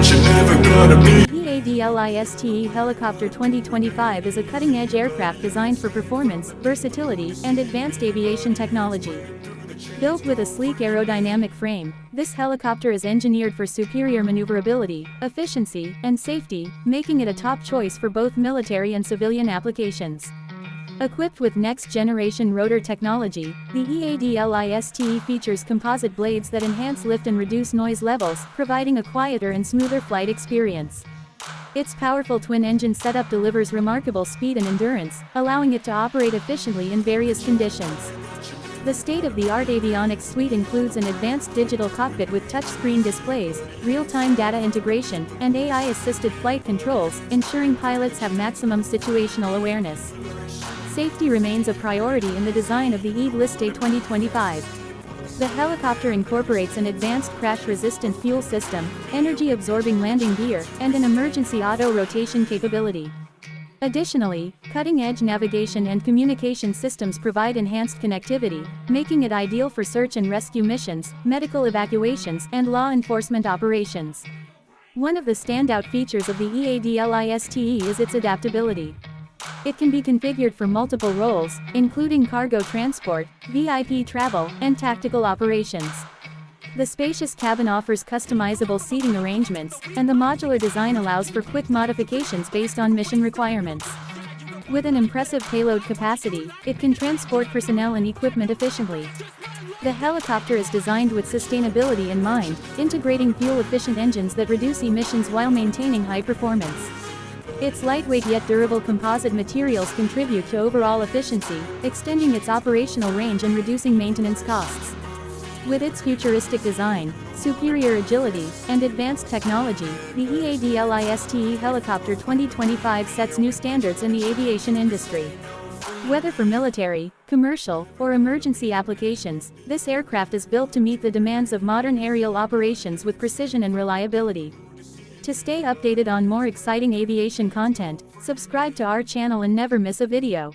The Aviation Helicopter 2025 is a cutting-edge aircraft designed for performance, versatility, and advanced aviation technology. Built with a sleek aerodynamic frame, this helicopter is engineered for superior maneuverability, efficiency, and safety, making it a top choice for both military and civilian applications. Equipped with next-generation rotor technology, the EADLISTE features composite blades that enhance lift and reduce noise levels, providing a quieter and smoother flight experience. Its powerful twin-engine setup delivers remarkable speed and endurance, allowing it to operate efficiently in various conditions. The state-of-the-art avionics suite includes an advanced digital cockpit with touchscreen displays, real-time data integration, and AI-assisted flight controls, ensuring pilots have maximum situational awareness. Safety remains a priority in the design of the EADLISTE 2025. The helicopter incorporates an advanced crash-resistant fuel system, energy-absorbing landing gear, and an emergency auto-rotation capability. Additionally, cutting-edge navigation and communication systems provide enhanced connectivity, making it ideal for search and rescue missions, medical evacuations, and law enforcement operations. One of the standout features of the EADLISTE is its adaptability. It can be configured for multiple roles, including cargo transport, VIP travel, and tactical operations. The spacious cabin offers customizable seating arrangements, and the modular design allows for quick modifications based on mission requirements. With an impressive payload capacity, it can transport personnel and equipment efficiently. The helicopter is designed with sustainability in mind, integrating fuel-efficient engines that reduce emissions while maintaining high performance. Its lightweight yet durable composite materials contribute to overall efficiency, extending its operational range and reducing maintenance costs. With its futuristic design, superior agility, and advanced technology, the EADLISTE Helicopter 2025 sets new standards in the aviation industry. Whether for military, commercial, or emergency applications, this aircraft is built to meet the demands of modern aerial operations with precision and reliability. To stay updated on more exciting aviation content, subscribe to our channel and never miss a video.